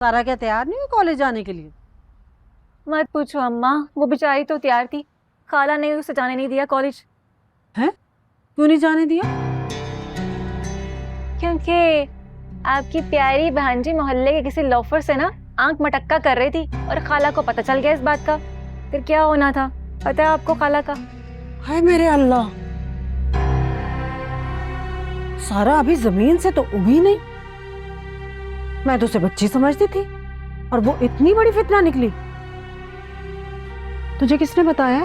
सारा क्या तैयार नहीं हुई कॉलेज जाने के लिए? मत पूछो अम्मा, वो बेचारी तो तैयार थी, खाला ने उसे जाने नहीं दिया कॉलेज। हैं? क्यों नहीं जाने दिया? क्योंकि आपकी प्यारी बहन जी मोहल्ले के किसी लोफर से ना आंख मटक्का कर रही थी और खाला को पता चल गया इस बात का। फिर क्या होना था पता है आपको खाला का? हाय मेरे अल्लाह, सारा अभी जमीन से तो उगी नहीं। मैं तो उसे बच्ची समझती थी और वो इतनी बड़ी फितना निकली। तुझे किसने बताया?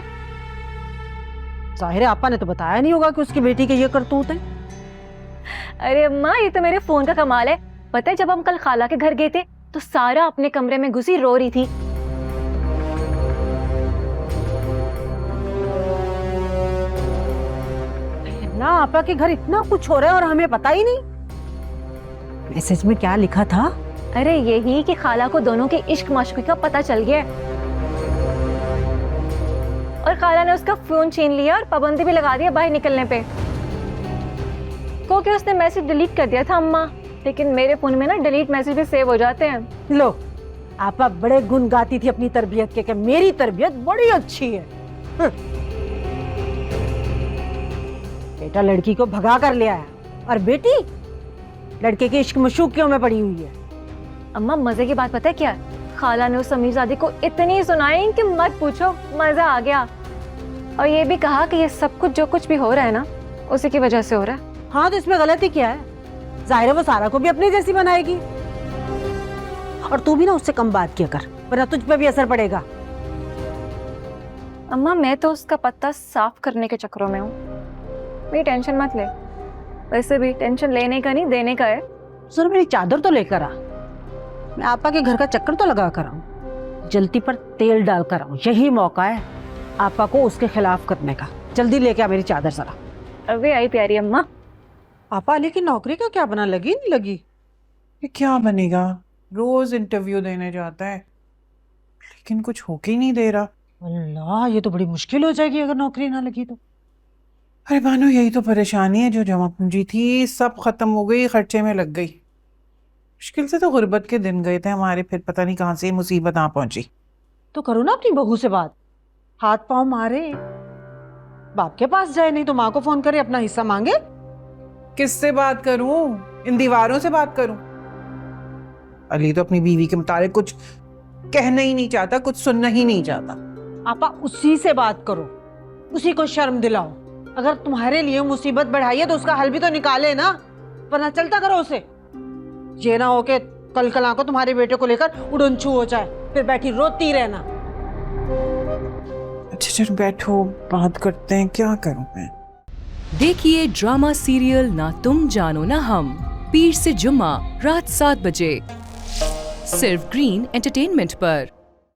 जाहिर है आपा ने तो बताया नहीं होगा कि उसकी बेटी के ये करतूत है। अरे अम्मा, ये तो मेरे फोन का कमाल है। पता है जब हम कल खाला के घर गए थे तो सारा अपने कमरे में घुसी रो रही थी। ना आपा के घर इतना कुछ हो रहा है और हमें पता ही नहीं। मैसेज में क्या लिखा था? अरे यही कि खाला को दोनों के इश्क माशूकी का पता चल गया और खाला ने उसका फोन छीन लिया और पाबंदी भी लगा दिया बाहर निकलने पे। क्योंकि उसने मैसेज डिलीट कर दिया था अम्मा, लेकिन मेरे फोन में ना डिलीट मैसेज भी सेव हो जाते हैं। लो, आपा बड़े गुण गाती थी अपनी तरबियत के कि मेरी तरबियत बड़ी अच्छी है। बेटा लड़की को भगा कर ले आया और बेटी लड़के के इश्क मशूकियों में पड़ी हुई है। अम्मा मजे की बात पता है क्या है? खाला ने उस अमीरजादी को इतनी सुनाई कि मत पूछो, मजा आ गया। और ये भी कहा कि ये सब कुछ जो कुछ भी हो रहा है ना उसी की वजह से हो रहा है। हाँ तो इसमें गलती क्या है? जाहिर है वो सारा को भी अपनी जैसी बनाएगी। और तू भी ना उससे कम बात किया कर, वरना तुझ पे भी असर पड़ेगा। अम्मा मैं तो उसका पत्ता साफ करने के चक्करों में हूँ, मेरी टेंशन मत ले। वैसे भी टेंशन लेने का नहीं देने का है। सर मेरी चादर तो लेकर आ, मैं आपा के घर का चक्कर तो लगा कर आऊं, जल्दी पर तेल डाल कर आऊं। यही मौका है आपा को उसके खिलाफ करने का। जल्दी लेके आ मेरी चादर जरा। अबे आई प्यारी अम्मा। आपा लेकिन नौकरी का क्या बना, लगी नहीं लगी? ये क्या बनेगा? रोज इंटरव्यू देने जाता है लेकिन कुछ होके ही नहीं दे रहा। अल्लाह, ये तो बड़ी मुश्किल हो जाएगी अगर नौकरी ना लगी तो। अरे बानो, यही तो परेशानी है। जो जमा पूंजी थी सब खत्म हो गई, खर्चे में लग गई। मुश्किल से तो गुर्बत के दिन गए थे हमारे, फिर पता नहीं कहाँ से मुसीबत आ पहुंची। तो करो ना अपनी बहू से बात, हाथ पांव मारे, बाप के पास जाए, नहीं तो माँ को फोन करे अपना हिस्सा मांगे। किससे बात करूं? इन दीवारों से बात करूं? अली तो अपनी बीवी के मुताबिक कुछ कहना ही नहीं चाहता, कुछ सुनना ही नहीं चाहता। आपा उसी से बात करो, उसी को शर्म दिलाओ। अगर तुम्हारे लिए मुसीबत बढ़ाई है तो उसका हल भी तो निकाले ना, वरना चलता करो उसे। ये ना हो के कल कल को तुम्हारे बेटे को लेकर उड़नछू हो जाए, फिर बैठी रोती रहना। अच्छा चल बैठो, बात करते हैं। क्या करूं मैं? देखिए ड्रामा सीरियल ना तुम जानो ना हम, पीर से जुम्मा रात 7 बजे, सिर्फ ग्रीन एंटरटेनमेंट पर।